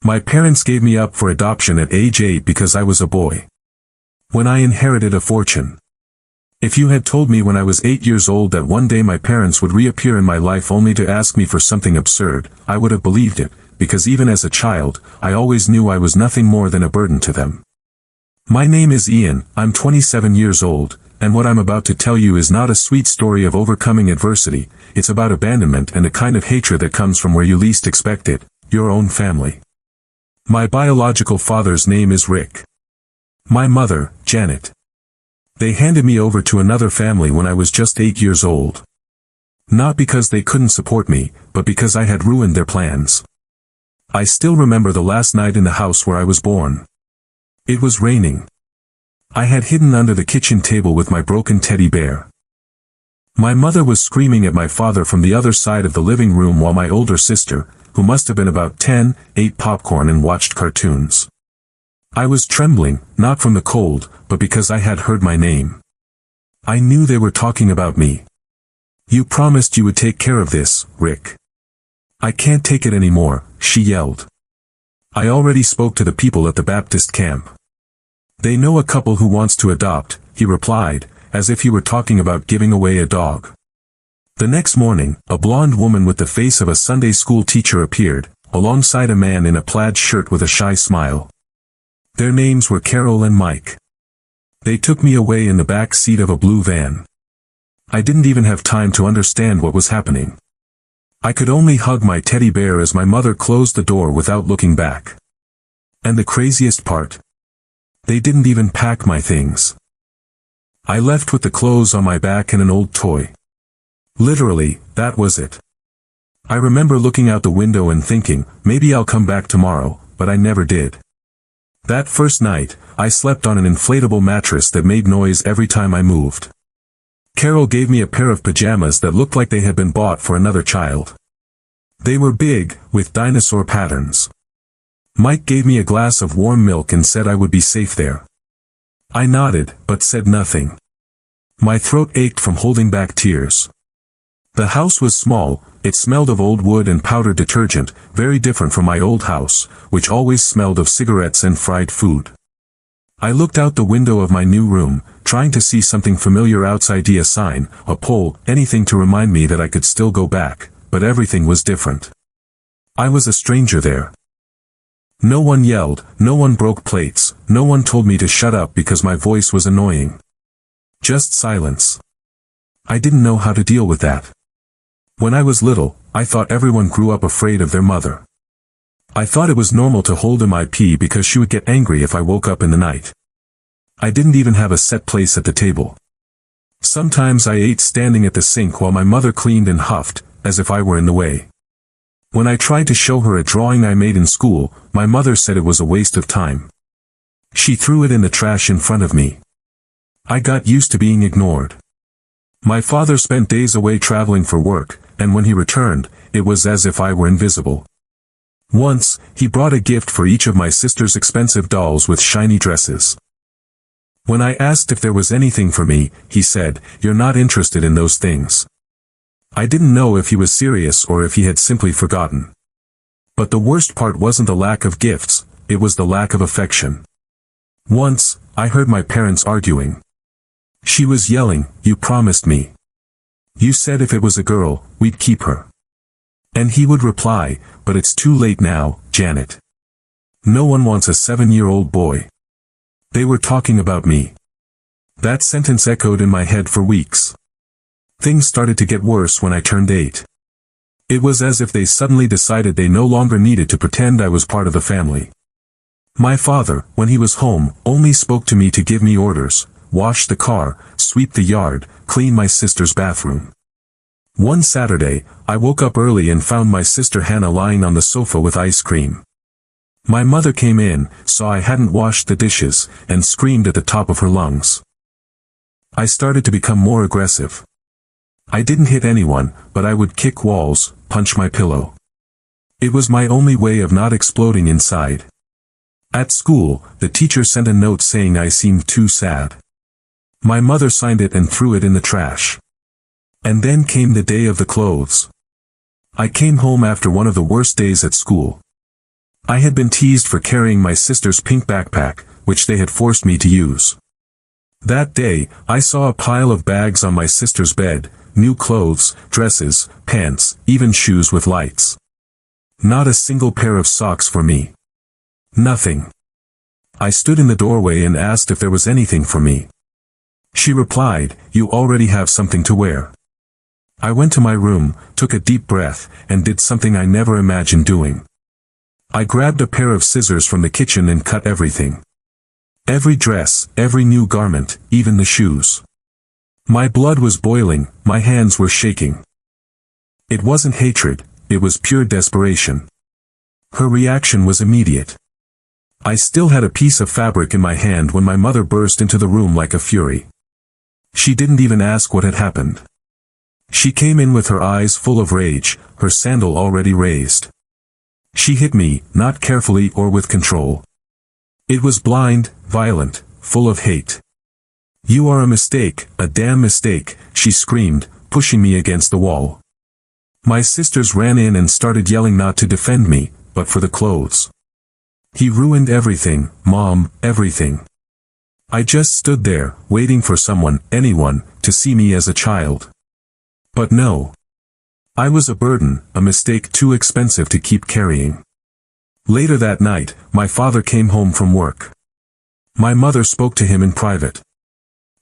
My parents gave me up for adoption at age 8 because I was a boy. When I inherited a fortune. If you had told me when I was 8 years old that one day my parents would reappear in my life only to ask me for something absurd, I would have believed it, because even as a child, I always knew I was nothing more than a burden to them. My name is Ian, I'm 27 years old, and what I'm about to tell you is not a sweet story of overcoming adversity, it's about abandonment and a kind of hatred that comes from where you least expect it, your own family. My biological father's name is Rick. My mother, Janet. They handed me over to another family when I was just 8 years old. Not because they couldn't support me, but because I had ruined their plans. I still remember the last night in the house where I was born. It was raining. I had hidden under the kitchen table with my broken teddy bear. My mother was screaming at my father from the other side of the living room while my older sister, who must have been about 10, ate popcorn and watched cartoons. I was trembling, not from the cold, but because I had heard my name. I knew they were talking about me. You promised you would take care of this, Rick. I can't take it anymore, she yelled. I already spoke to the people at the Baptist camp. They know a couple who wants to adopt, he replied, as if he were talking about giving away a dog. The next morning, a blonde woman with the face of a Sunday school teacher appeared, alongside a man in a plaid shirt with a shy smile. Their names were Carol and Mike. They took me away in the back seat of a blue van. I didn't even have time to understand what was happening. I could only hug my teddy bear as my mother closed the door without looking back. And the craziest part? They didn't even pack my things. I left with the clothes on my back and an old toy. Literally, that was it. I remember looking out the window and thinking, maybe I'll come back tomorrow, but I never did. That first night, I slept on an inflatable mattress that made noise every time I moved. Carol gave me a pair of pajamas that looked like they had been bought for another child. They were big, with dinosaur patterns. Mike gave me a glass of warm milk and said I would be safe there. I nodded, but said nothing. My throat ached from holding back tears. The house was small, it smelled of old wood and powdered detergent, very different from my old house, which always smelled of cigarettes and fried food. I looked out the window of my new room, trying to see something familiar outside, a sign, a pole, anything to remind me that I could still go back, but everything was different. I was a stranger there. No one yelled, no one broke plates, no one told me to shut up because my voice was annoying. Just silence. I didn't know how to deal with that. When I was little, I thought everyone grew up afraid of their mother. I thought it was normal to hold my pee because she would get angry if I woke up in the night. I didn't even have a set place at the table. Sometimes I ate standing at the sink while my mother cleaned and huffed, as if I were in the way. When I tried to show her a drawing I made in school, my mother said it was a waste of time. She threw it in the trash in front of me. I got used to being ignored. My father spent days away traveling for work, and when he returned, it was as if I were invisible. Once, he brought a gift for each of my sister's expensive dolls with shiny dresses. When I asked if there was anything for me, he said, "You're not interested in those things." I didn't know if he was serious or if he had simply forgotten. But the worst part wasn't the lack of gifts, it was the lack of affection. Once, I heard my parents arguing. She was yelling, "You promised me. You said if it was a girl, we'd keep her." And he would reply, "But it's too late now, Janet. No one wants a 7-year-old boy." They were talking about me. That sentence echoed in my head for weeks. Things started to get worse when I turned 8. It was as if they suddenly decided they no longer needed to pretend I was part of the family. My father, when he was home, only spoke to me to give me orders: wash the car, sweep the yard, clean my sister's bathroom. One Saturday, I woke up early and found my sister Hannah lying on the sofa with ice cream. My mother came in, saw I hadn't washed the dishes, and screamed at the top of her lungs. I started to become more aggressive. I didn't hit anyone, but I would kick walls, punch my pillow. It was my only way of not exploding inside. At school, the teacher sent a note saying I seemed too sad. My mother signed it and threw it in the trash. And then came the day of the clothes. I came home after one of the worst days at school. I had been teased for carrying my sister's pink backpack, which they had forced me to use. That day, I saw a pile of bags on my sister's bed, new clothes, dresses, pants, even shoes with lights. Not a single pair of socks for me. Nothing. I stood in the doorway and asked if there was anything for me. She replied, "You already have something to wear." I went to my room, took a deep breath, and did something I never imagined doing. I grabbed a pair of scissors from the kitchen and cut everything. Every dress, every new garment, even the shoes. My blood was boiling, my hands were shaking. It wasn't hatred, it was pure desperation. Her reaction was immediate. I still had a piece of fabric in my hand when my mother burst into the room like a fury. She didn't even ask what had happened. She came in with her eyes full of rage, her sandal already raised. She hit me, not carefully or with control. It was blind, violent, full of hate. "You are a mistake, a damn mistake," she screamed, pushing me against the wall. My sisters ran in and started yelling not to defend me, but for the clothes. "He ruined everything, Mom, everything." I just stood there, waiting for someone, anyone, to see me as a child. But no. I was a burden, a mistake too expensive to keep carrying. Later that night, my father came home from work. My mother spoke to him in private.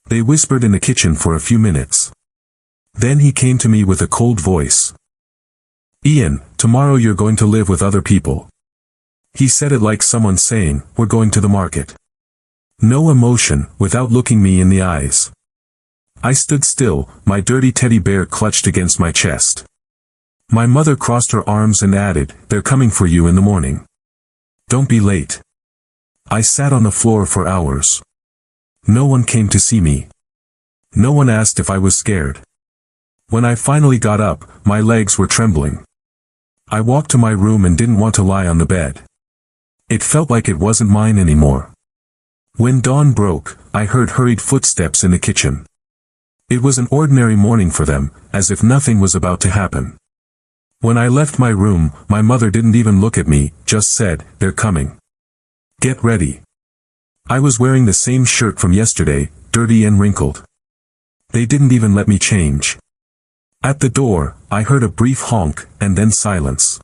They whispered in the kitchen for a few minutes. Then he came to me with a cold voice. "Ian, tomorrow you're going to live with other people." He said it like someone saying, "We're going to the market." No emotion, without looking me in the eyes. I stood still, my dirty teddy bear clutched against my chest. My mother crossed her arms and added, "They're coming for you in the morning. Don't be late." I sat on the floor for hours. No one came to see me. No one asked if I was scared. When I finally got up, my legs were trembling. I walked to my room and didn't want to lie on the bed. It felt like it wasn't mine anymore. When dawn broke, I heard hurried footsteps in the kitchen. It was an ordinary morning for them, as if nothing was about to happen. When I left my room, my mother didn't even look at me, just said, "They're coming. Get ready." I was wearing the same shirt from yesterday, dirty and wrinkled. They didn't even let me change. At the door, I heard a brief honk, and then silence.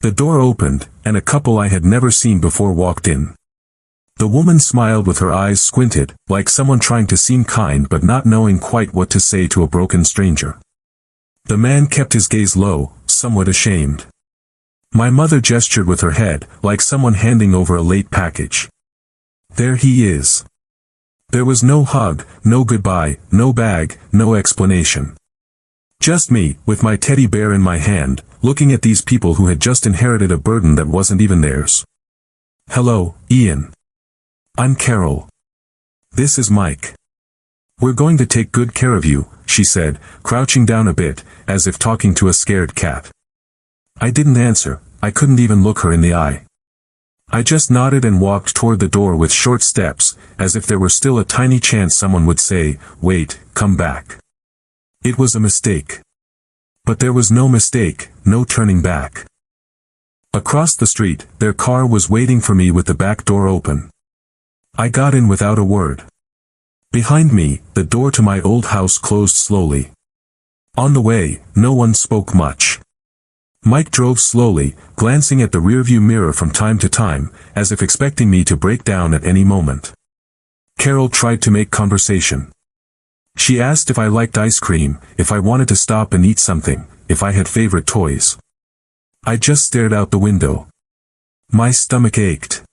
The door opened, and a couple I had never seen before walked in. The woman smiled with her eyes squinted, like someone trying to seem kind but not knowing quite what to say to a broken stranger. The man kept his gaze low, somewhat ashamed. My mother gestured with her head, like someone handing over a late package. "There he is." There was no hug, no goodbye, no bag, no explanation. Just me, with my teddy bear in my hand, looking at these people who had just inherited a burden that wasn't even theirs. "Hello, Ian. I'm Carol. This is Mike. We're going to take good care of you," she said, crouching down a bit, as if talking to a scared cat. I didn't answer, I couldn't even look her in the eye. I just nodded and walked toward the door with short steps, as if there were still a tiny chance someone would say, "Wait, come back." It was a mistake. But there was no mistake, no turning back. Across the street, their car was waiting for me with the back door open. I got in without a word. Behind me, the door to my old house closed slowly. On the way, no one spoke much. Mike drove slowly, glancing at the rearview mirror from time to time, as if expecting me to break down at any moment. Carol tried to make conversation. She asked if I liked ice cream, if I wanted to stop and eat something, if I had favorite toys. I just stared out the window. My stomach ached.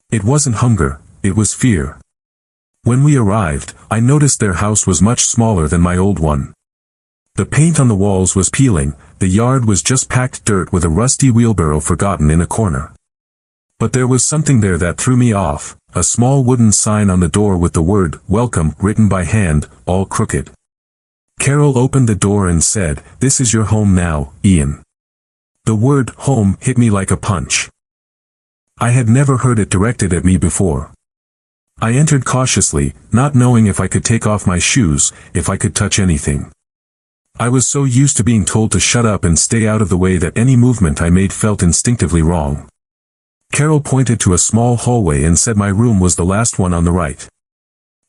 It wasn't hunger, it was fear. When we arrived, I noticed their house was much smaller than my old one. The paint on the walls was peeling, the yard was just packed dirt with a rusty wheelbarrow forgotten in a corner. But there was something there that threw me off, a small wooden sign on the door with the word, "Welcome," written by hand, all crooked. Carol opened the door and said, "This is your home now, Ian." The word, home, hit me like a punch. I had never heard it directed at me before. I entered cautiously, not knowing if I could take off my shoes, if I could touch anything. I was so used to being told to shut up and stay out of the way that any movement I made felt instinctively wrong. Carol pointed to a small hallway and said my room was the last one on the right.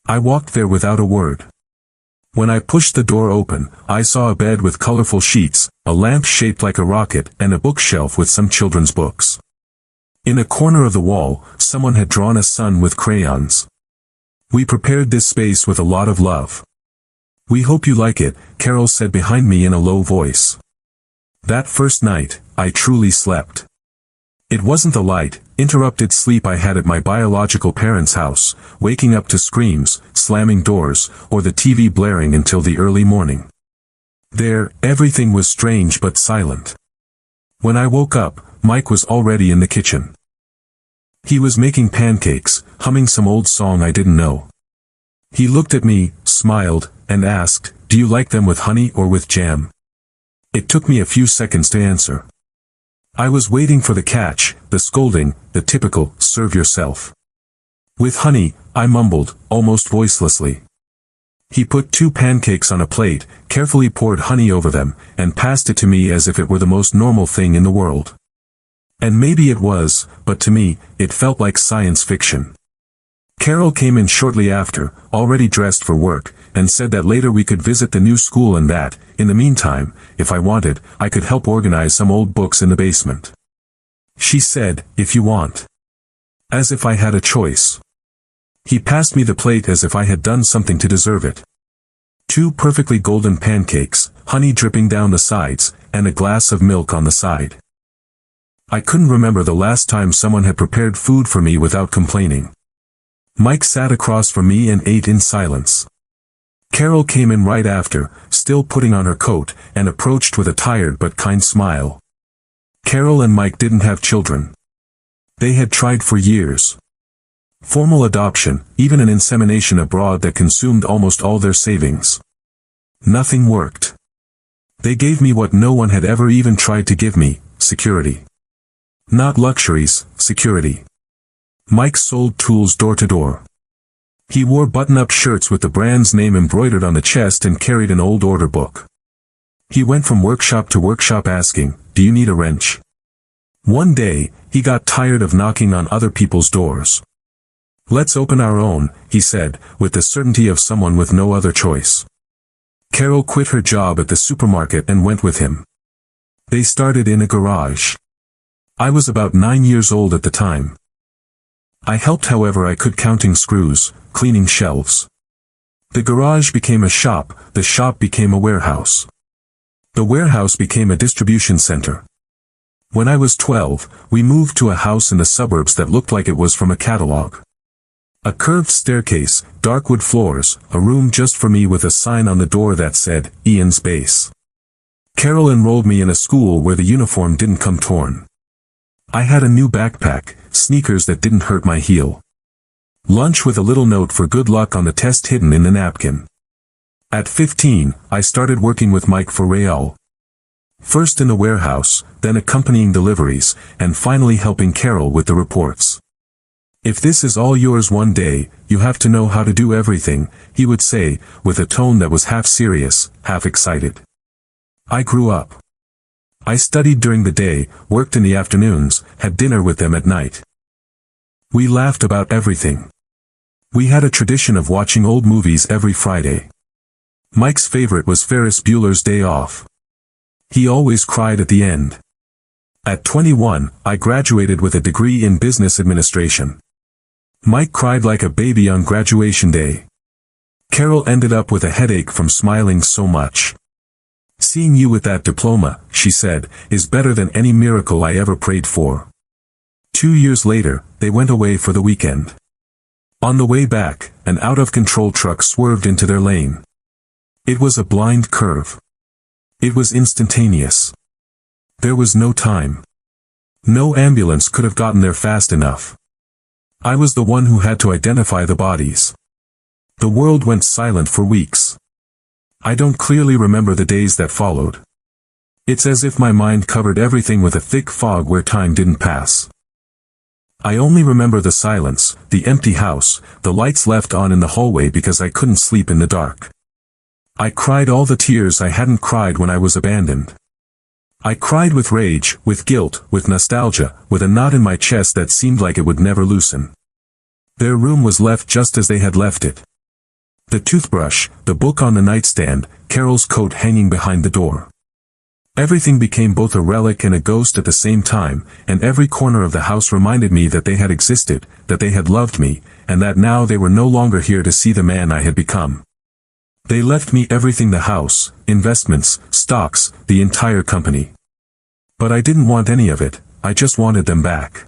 I walked there without a word. When I pushed the door open, I saw a bed with colorful sheets, a lamp shaped like a rocket, and a bookshelf with some children's books. In a corner of the wall, someone had drawn a sun with crayons. We prepared this space with a lot of love. We hope you like it, Carol said behind me in a low voice. That first night, I truly slept. It wasn't the light, interrupted sleep I had at my biological parents' house, waking up to screams, slamming doors, or the TV blaring until the early morning. There, everything was strange but silent. When I woke up, Mike was already in the kitchen. He was making pancakes, humming some old song I didn't know. He looked at me, smiled, and asked, "Do you like them with honey or with jam?" It took me a few seconds to answer. I was waiting for the catch, the scolding, the typical, "Serve yourself." "With honey," I mumbled, almost voicelessly. He put 2 pancakes on a plate, carefully poured honey over them, and passed it to me as if it were the most normal thing in the world. And maybe it was, but to me, it felt like science fiction. Carol came in shortly after, already dressed for work, and said that later we could visit the new school and that, in the meantime, if I wanted, I could help organize some old books in the basement. She said, "If you want." As if I had a choice. He passed me the plate as if I had done something to deserve it. 2 perfectly golden pancakes, honey dripping down the sides, and a glass of milk on the side. I couldn't remember the last time someone had prepared food for me without complaining. Mike sat across from me and ate in silence. Carol came in right after, still putting on her coat, and approached with a tired but kind smile. Carol and Mike didn't have children. They had tried for years. Formal adoption, even an insemination abroad that consumed almost all their savings. Nothing worked. They gave me what no one had ever even tried to give me, security. Not luxuries, security. Mike sold tools door to door. He wore button-up shirts with the brand's name embroidered on the chest and carried an old order book. He went from workshop to workshop asking, "Do you need a wrench?" One day, he got tired of knocking on other people's doors. "Let's open our own," he said, with the certainty of someone with no other choice. Carol quit her job at the supermarket and went with him. They started in a garage. I was about 9 years old at the time. I helped however I could, counting screws, cleaning shelves. The garage became a shop, the shop became a warehouse. The warehouse became a distribution center. When I was 12, we moved to a house in the suburbs that looked like it was from a catalog. A curved staircase, dark wood floors, a room just for me with a sign on the door that said, "Ian's Base." Carol enrolled me in a school where the uniform didn't come torn. I had a new backpack, sneakers that didn't hurt my heel. Lunch with a little note for good luck on the test hidden in the napkin. At 15, I started working with Mike for Real. First in the warehouse, then accompanying deliveries, and finally helping Carol with the reports. "If this is all yours one day, you have to know how to do everything," he would say, with a tone that was half serious, half excited. I grew up. I studied during the day, worked in the afternoons, had dinner with them at night. We laughed about everything. We had a tradition of watching old movies every Friday. Mike's favorite was Ferris Bueller's Day Off. He always cried at the end. At 21, I graduated with a degree in business administration. Mike cried like a baby on graduation day. Carol ended up with a headache from smiling so much. "Seeing you with that diploma," she said, "is better than any miracle I ever prayed for." 2 years later, they went away for the weekend. On the way back, an out-of-control truck swerved into their lane. It was a blind curve. It was instantaneous. There was no time. No ambulance could have gotten there fast enough. I was the one who had to identify the bodies. The world went silent for weeks. I don't clearly remember the days that followed. It's as if my mind covered everything with a thick fog where time didn't pass. I only remember the silence, the empty house, the lights left on in the hallway because I couldn't sleep in the dark. I cried all the tears I hadn't cried when I was abandoned. I cried with rage, with guilt, with nostalgia, with a knot in my chest that seemed like it would never loosen. Their room was left just as they had left it. The toothbrush, the book on the nightstand, Carol's coat hanging behind the door. Everything became both a relic and a ghost at the same time, and every corner of the house reminded me that they had existed, that they had loved me, and that now they were no longer here to see the man I had become. They left me everything: the house, investments, stocks, the entire company. But I didn't want any of it, I just wanted them back.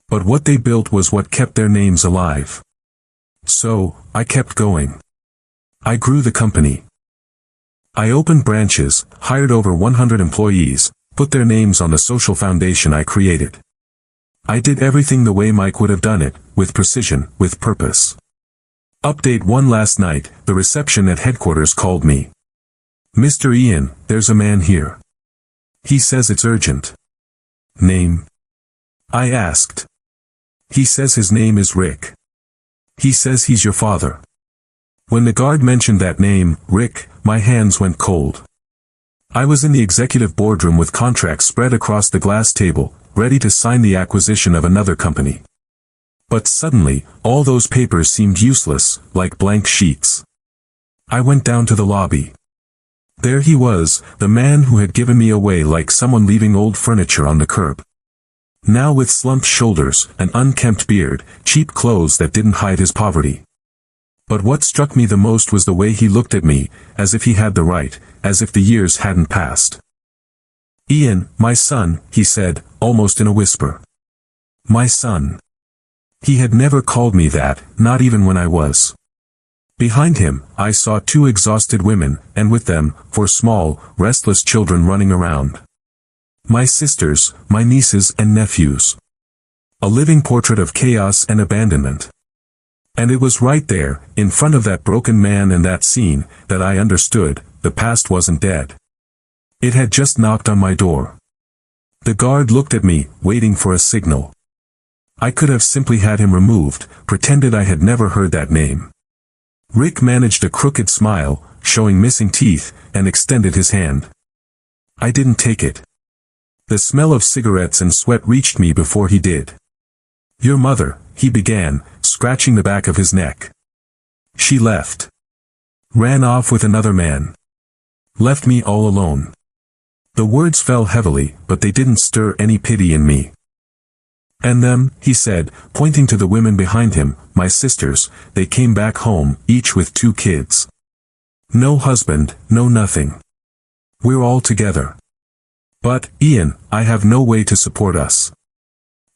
But what they built was what kept their names alive. So, I kept going. I grew the company. I opened branches, hired over 100 employees, put their names on the social foundation I created. I did everything the way Mike would have done it, with precision, with purpose. Update 1: last night, the reception at headquarters called me. "Mr. Ian, there's a man here. He says it's urgent." "Name?" I asked. "He says his name is Rick. He says he's your father." When the guard mentioned that name, Rick, my hands went cold. I was in the executive boardroom with contracts spread across the glass table, ready to sign the acquisition of another company. But suddenly, all those papers seemed useless, like blank sheets. I went down to the lobby. There he was, the man who had given me away like someone leaving old furniture on the curb. Now with slumped shoulders, an unkempt beard, cheap clothes that didn't hide his poverty. But what struck me the most was the way he looked at me, as if he had the right, as if the years hadn't passed. "Ian, my son," he said, almost in a whisper. My son. He had never called me that, not even when I was. Behind him, I saw 2 exhausted women, and with them, 4 small, restless children running around. My sisters, my nieces and nephews. A living portrait of chaos and abandonment. And it was right there, in front of that broken man and that scene, that I understood, the past wasn't dead. It had just knocked on my door. The guard looked at me, waiting for a signal. I could have simply had him removed, pretended I had never heard that name. Rick managed a crooked smile, showing missing teeth, and extended his hand. I didn't take it. The smell of cigarettes and sweat reached me before he did. "Your mother," he began, scratching the back of his neck. "She left. Ran off with another man. Left me all alone." The words fell heavily, but they didn't stir any pity in me. "And them," he said, pointing to the women behind him, "my sisters, they came back home, each with 2 kids. No husband, no nothing. We're all together. But, Ian, I have no way to support us."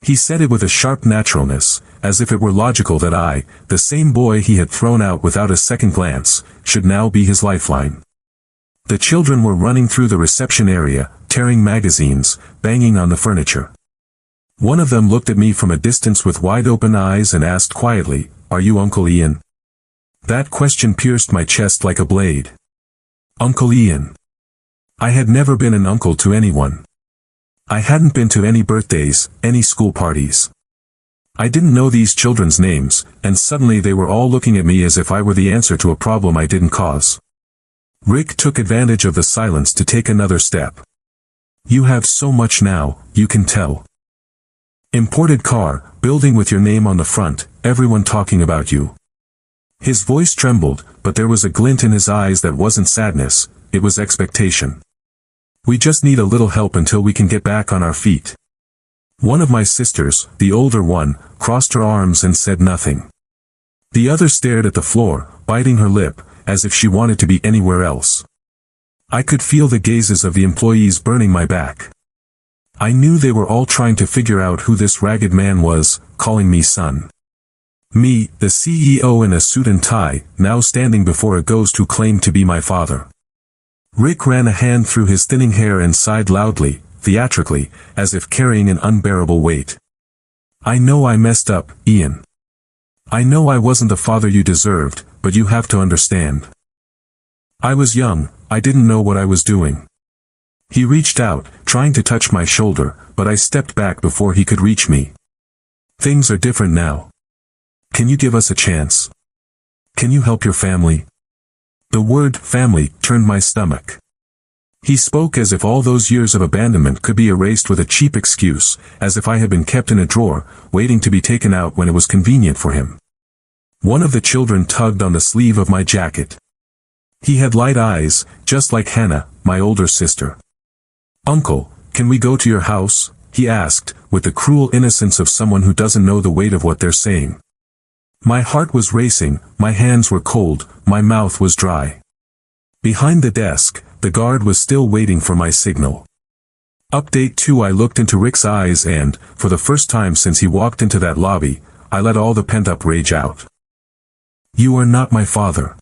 He said it with a sharp naturalness, as if it were logical that I, the same boy he had thrown out without a second glance, should now be his lifeline. The children were running through the reception area, tearing magazines, banging on the furniture. One of them looked at me from a distance with wide-open eyes and asked quietly, "Are you Uncle Ian?" That question pierced my chest like a blade. Uncle Ian. I had never been an uncle to anyone. I hadn't been to any birthdays, any school parties. I didn't know these children's names, and suddenly they were all looking at me as if I were the answer to a problem I didn't cause. Rick took advantage of the silence to take another step. "You have so much now, you can tell. Imported car, building with your name on the front, everyone talking about you." His voice trembled, but there was a glint in his eyes that wasn't sadness, it was expectation. "We just need a little help until we can get back on our feet." One of my sisters, the older one, crossed her arms and said nothing. The other stared at the floor, biting her lip, as if she wanted to be anywhere else. I could feel the gazes of the employees burning my back. I knew they were all trying to figure out who this ragged man was, calling me son. Me, the CEO in a suit and tie, now standing before a ghost who claimed to be my father. Rick ran a hand through his thinning hair and sighed loudly, theatrically, as if carrying an unbearable weight. "I know I messed up, Ian. I know I wasn't the father you deserved, but you have to understand. I was young, I didn't know what I was doing." He reached out, trying to touch my shoulder, but I stepped back before he could reach me. "Things are different now. Can you give us a chance? Can you help your family?" The word family turned my stomach. He spoke as if all those years of abandonment could be erased with a cheap excuse, as if I had been kept in a drawer, waiting to be taken out when it was convenient for him. One of the children tugged on the sleeve of my jacket. He had light eyes, just like Hannah, my older sister. "Uncle, can we go to your house?" he asked, with the cruel innocence of someone who doesn't know the weight of what they're saying. My heart was racing, my hands were cold, my mouth was dry. Behind the desk, the guard was still waiting for my signal. Update 2. I looked into Rick's eyes and, for the first time since he walked into that lobby, I let all the pent-up rage out. "You are not my father."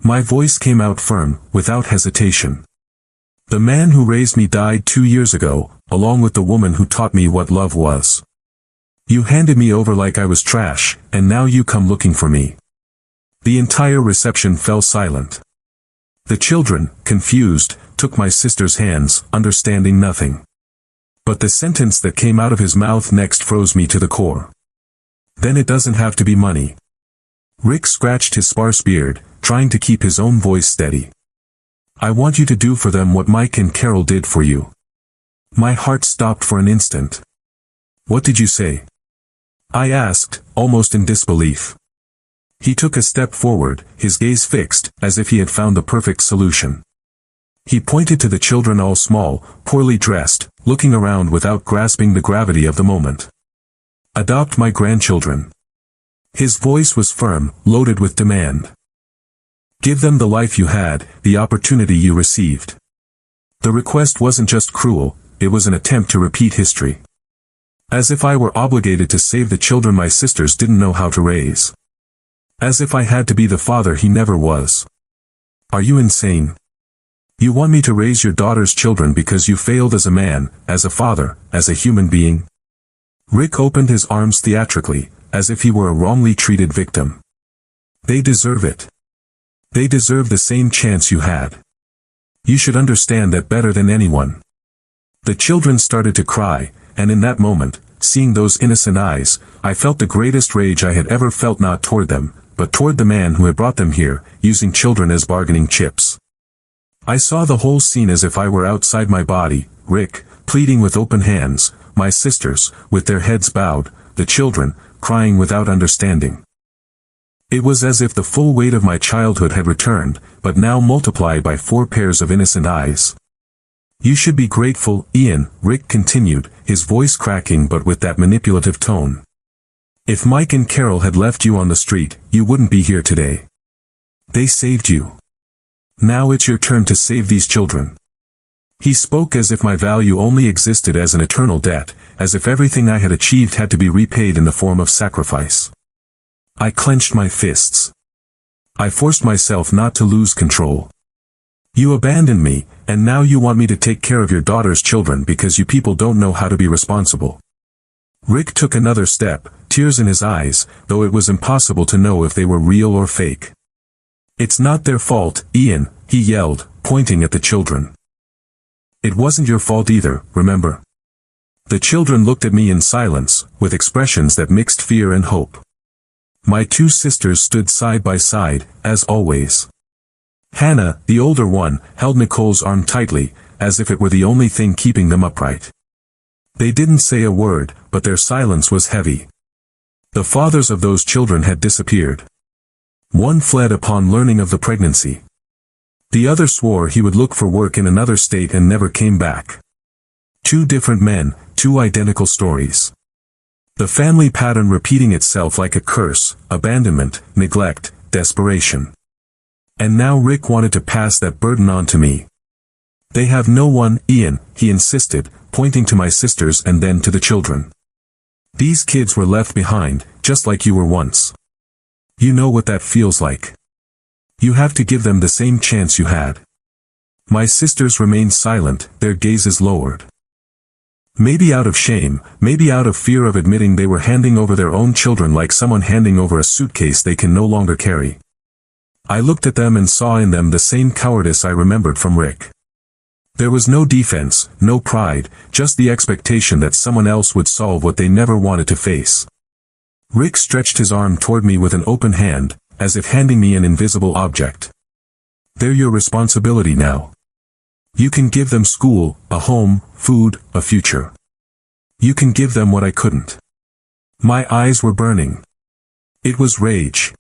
My voice came out firm, without hesitation. "The man who raised me died 2 years ago, along with the woman who taught me what love was. You handed me over like I was trash, and now you come looking for me." The entire reception fell silent. The children, confused, took my sister's hands, understanding nothing. But the sentence that came out of his mouth next froze me to the core. "Then it doesn't have to be money." Rick scratched his sparse beard, trying to keep his own voice steady. "I want you to do for them what Mike and Carol did for you." My heart stopped for an instant. "What did you say?" I asked, almost in disbelief. He took a step forward, his gaze fixed, as if he had found the perfect solution. He pointed to the children, all small, poorly dressed, looking around without grasping the gravity of the moment. "Adopt my grandchildren." His voice was firm, loaded with demand. "Give them the life you had, the opportunity you received." The request wasn't just cruel, it was an attempt to repeat history. As if I were obligated to save the children my sisters didn't know how to raise. As if I had to be the father he never was. "Are you insane? You want me to raise your daughter's children because you failed as a man, as a father, as a human being?" Rick opened his arms theatrically, as if he were a wrongly treated victim. "They deserve it. They deserve the same chance you had. You should understand that better than anyone." The children started to cry, and in that moment, seeing those innocent eyes, I felt the greatest rage I had ever felt, not toward them, but toward the man who had brought them here, using children as bargaining chips. I saw the whole scene as if I were outside my body, Rick, pleading with open hands, my sisters, with their heads bowed, the children, crying without understanding. It was as if the full weight of my childhood had returned, but now multiplied by 4 pairs of innocent eyes. "You should be grateful, Ian," Rick continued, his voice cracking but with that manipulative tone. "If Mike and Carol had left you on the street, you wouldn't be here today. They saved you. Now it's your turn to save these children." He spoke as if my value only existed as an eternal debt, as if everything I had achieved had to be repaid in the form of sacrifice. I clenched my fists. I forced myself not to lose control. "You abandoned me, and now you want me to take care of your daughter's children because you people don't know how to be responsible." Rick took another step, tears in his eyes, though it was impossible to know if they were real or fake. "It's not their fault, Ian," he yelled, pointing at the children. "It wasn't your fault either, remember?" The children looked at me in silence, with expressions that mixed fear and hope. My 2 sisters stood side by side, as always. Hannah, the older one, held Nicole's arm tightly, as if it were the only thing keeping them upright. They didn't say a word, but their silence was heavy. The fathers of those children had disappeared. One fled upon learning of the pregnancy. The other swore he would look for work in another state and never came back. 2 different men, 2 identical stories. The family pattern repeating itself like a curse, abandonment, neglect, desperation. And now Rick wanted to pass that burden on to me. "They have no one, Ian," he insisted, pointing to my sisters and then to the children. "These kids were left behind, just like you were once. You know what that feels like. You have to give them the same chance you had." My sisters remained silent, their gazes lowered. Maybe out of shame, maybe out of fear of admitting they were handing over their own children like someone handing over a suitcase they can no longer carry. I looked at them and saw in them the same cowardice I remembered from Rick. There was no defense, no pride, just the expectation that someone else would solve what they never wanted to face. Rick stretched his arm toward me with an open hand, as if handing me an invisible object. "They're your responsibility now. You can give them school, a home, food, a future. You can give them what I couldn't. My eyes were burning. It was rage.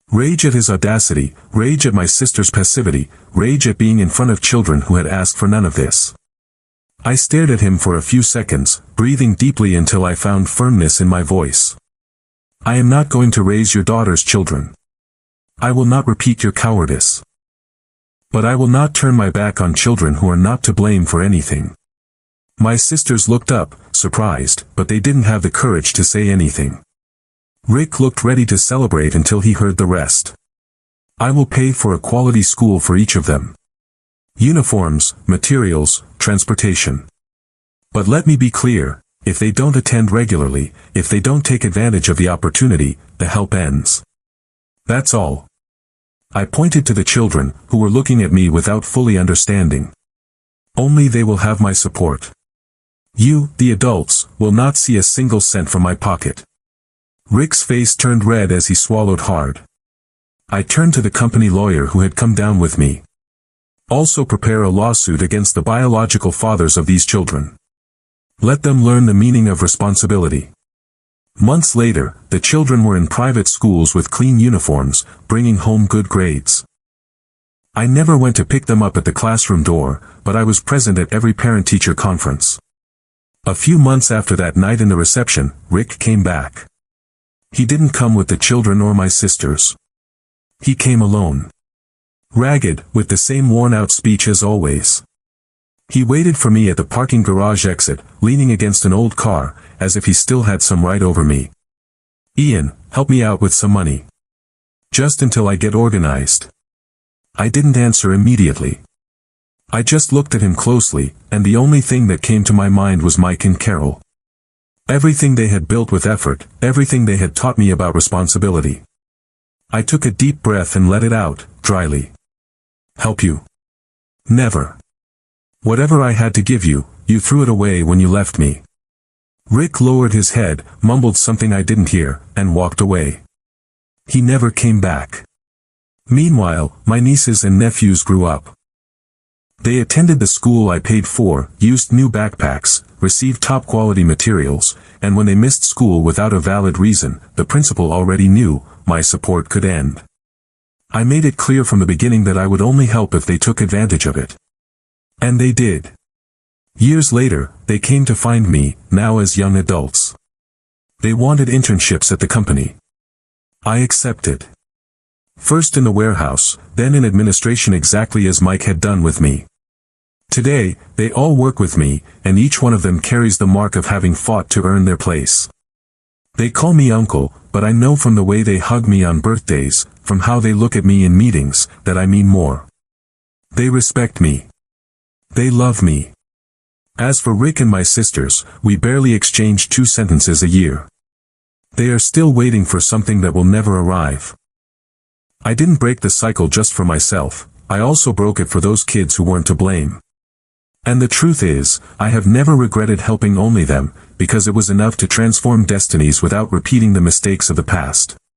Rage at his audacity, rage at my sister's passivity, rage at being in front of children who had asked for none of this. I stared at him for a few seconds, breathing deeply until I found firmness in my voice. I am not going to raise your daughter's children. I will not repeat your cowardice. But I will not turn my back on children who are not to blame for anything. My sisters looked up, surprised, but they didn't have the courage to say anything. Rick looked ready to celebrate until he heard the rest. I will pay for a quality school for each of them. Uniforms, materials, transportation. But let me be clear, if they don't attend regularly, if they don't take advantage of the opportunity, the help ends. That's all. I pointed to the children, who were looking at me without fully understanding. Only they will have my support. You, the adults, will not see a single cent from my pocket. Rick's face turned red as he swallowed hard. I turned to the company lawyer who had come down with me. Also prepare a lawsuit against the biological fathers of these children. Let them learn the meaning of responsibility. Months later, the children were in private schools with clean uniforms, bringing home good grades. I never went to pick them up at the classroom door, but I was present at every parent-teacher conference. A few months after that night in the reception, Rick came back. He didn't come with the children or my sisters. He came alone. Ragged, with the same worn-out speech as always. He waited for me at the parking garage exit, leaning against an old car, as if he still had some right over me. Ian, help me out with some money. Just until I get organized. I didn't answer immediately. I just looked at him closely, and the only thing that came to my mind was Mike and Carol. Everything they had built with effort, everything they had taught me about responsibility. I took a deep breath and let it out, dryly. Help you? Never. Whatever I had to give you, you threw it away when you left me. Rick lowered his head, mumbled something I didn't hear, and walked away. He never came back. Meanwhile, my nieces and nephews grew up. They attended the school I paid for, used new backpacks, received top-quality materials, and when they missed school without a valid reason, the principal already knew, my support could end. I made it clear from the beginning that I would only help if they took advantage of it. And they did. Years later, they came to find me, now as young adults. They wanted internships at the company. I accepted. First in the warehouse, then in administration exactly as Mike had done with me. Today, they all work with me, and each one of them carries the mark of having fought to earn their place. They call me uncle, but I know from the way they hug me on birthdays, from how they look at me in meetings, that I mean more. They respect me. They love me. As for Rick and my sisters, we barely exchange 2 sentences a year. They are still waiting for something that will never arrive. I didn't break the cycle just for myself, I also broke it for those kids who weren't to blame. And the truth is, I have never regretted helping only them, because it was enough to transform destinies without repeating the mistakes of the past.